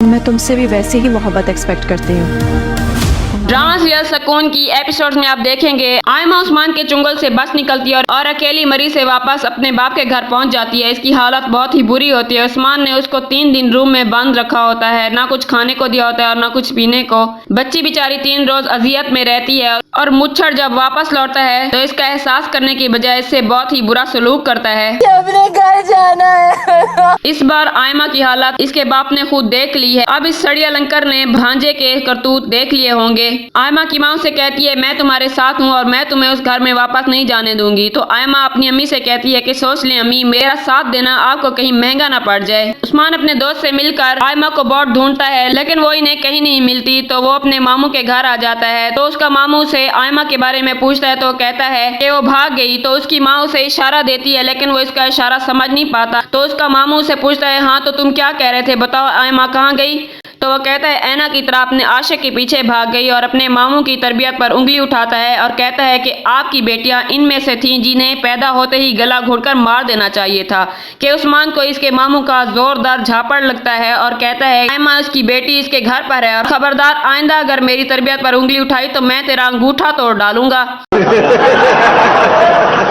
मैं तुमसे भी वैसे ही मोहब्बत एक्सपेक्ट करती हूँ। ड्रामा सीरियल सुकून की एपिसोड्स में आप देखेंगे आयमा उस्मान के चुंगल से बच निकलती है और अकेली मरी से वापस अपने बाप के घर पहुंच जाती है। इसकी हालत बहुत ही बुरी होती है। उस्मान ने उसको 3 दिन रूम में बंद रखा होता है, ना कुछ खाने को दिया होता है और ना कुछ पीने को। बच्ची बेचारी 3 रोज अजियत में रहती है और मुच्छर जब वापस लौटता है तो इसका एहसास करने की बजाय इससे बहुत ही बुरा सलूक करता है। अपने घर जाना है। इस बार आयमा की हालत इसके बाप ने खुद देख ली है। अब इस सड़िया लंकर ने भांजे के करतूत देख लिए होंगे। आयमा की माँ से कहती है मैं तुम्हारे साथ हूँ और मैं तुम्हें उस घर में वापस नहीं जाने दूंगी। तो आयमा अपनी अम्मी से कहती है कि सोच ले अम्मी, मेरा साथ देना आपको कहीं महंगा ना पड़ जाए। उस्मान अपने दोस्त से मिलकर आयमा को बहुत ढूंढता है लेकिन वो इन्हें कहीं नहीं मिलती। तो वो अपने मामू के घर आ जाता है। तो उसका मामू से आयमा के बारे में पूछता है तो कहता है कि वो भाग गई। तो उसकी माँ उसे इशारा देती है लेकिन वो इसका इशारा समझ नहीं पाता। तो उसका मामू से पूछता है हाँ तो तुम क्या कह रहे थे, बताओ आयमा कहाँ गई। तो वो कहता है ऐना की तरह अपने आशिक के पीछे भाग गई और अपने मामू की तरबियत पर उंगली उठाता है और कहता है कि आपकी बेटियां इनमें से थीं जिन्हें पैदा होते ही गला घोंटकर मार देना चाहिए था। कि उस्मान को इसके मामू का जोरदार झापड़ लगता है और कहता है आयमा उसकी बेटी इसके घर पर है और खबरदार आइंदा अगर मेरी तरबियत पर उंगली उठाई तो मैं तेरा अंगूठा तोड़ डालूंगा।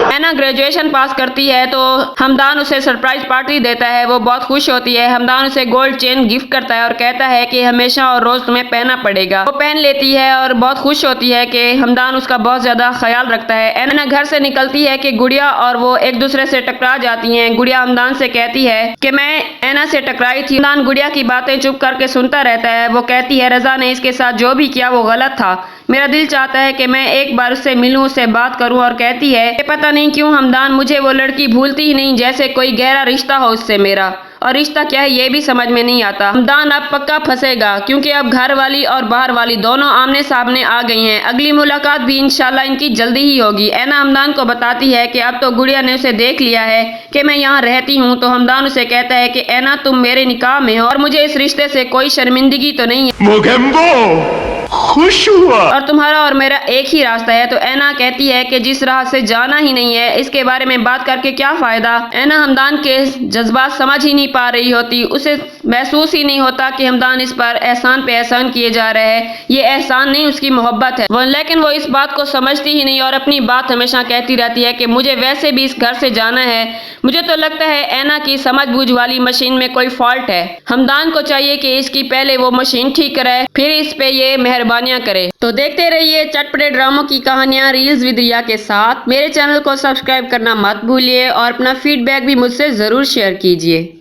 ऐना ग्रेजुएशन पास करती है तो हमदान उसे सरप्राइज पार्टी देता है। वो बहुत खुश होती है। हमदान उसे गोल्ड चेन गिफ्ट करता है और कहता है कि हमेशा और रोज तुम्हें पहनना पड़ेगा। वो पहन लेती है और बहुत खुश होती है कि हमदान उसका बहुत ज्यादा ख्याल रखता है। ऐना घर से निकलती है कि गुड़िया और वो एक दूसरे से टकरा जाती हैं। गुड़िया हमदान से कहती है कि मैं ऐना से टकराई थी। हमदान गुड़िया की बातें चुप करके सुनता रहता है। वो कहती है रजा ने इसके साथ जो भी किया वो गलत था। मेरा दिल चाहता है कि मैं एक बार उससे मिलूं, उससे बात करूं। और कहती है कि पता नहीं क्यों हमदान मुझे वो लड़की भूलती ही नहीं, जैसे कोई गहरा रिश्ता हो उससे मेरा। और रिश्ता क्या है ये भी समझ में नहीं आता। हमदान अब पक्का फंसेगा क्योंकि अब घर वाली और बाहर वाली दोनों आमने सामने आ गई हैं। अगली मुलाकात भी इंशाल्लाह इनकी जल्दी ही होगी। ऐना हमदान को बताती है कि अब तो गुड़िया ने उसे देख लिया है कि मैं यहाँ रहती हूँ। तो हमदान उसे कहता है कि ऐना तुम मेरे निकाह में हो और मुझे इस रिश्ते से कोई शर्मिंदगी तो नहीं है, खुश हुआ और तुम्हारा और मेरा एक ही रास्ता है। तो ऐना कहती है कि जिस राह से जाना ही नहीं है इसके बारे में बात करके क्या फायदा। ऐना हमदान के जज्बात समझ ही नहीं पा रही होती। उसे महसूस ही नहीं होता कि हमदान इस पर एहसान पे एहसान किए जा रहे हैं। ये एहसान नहीं उसकी मोहब्बत है। लेकिन वो इस बात को समझती ही नहीं और अपनी बात हमेशा कहती रहती है कि मुझे वैसे भी इस घर से जाना है। मुझे तो लगता है ऐना की समझ बूझ वाली मशीन में कोई फॉल्ट है। हमदान को चाहिए कि इसकी पहले वो मशीन ठीक कराए फिर इस पे ये मेहरबानियां करे। तो देखते रहिए चटपटे ड्रामों की कहानियां रील्स विद रिया के साथ। मेरे चैनल को सब्सक्राइब करना मत भूलिए और अपना फीडबैक भी मुझसे जरूर शेयर कीजिए।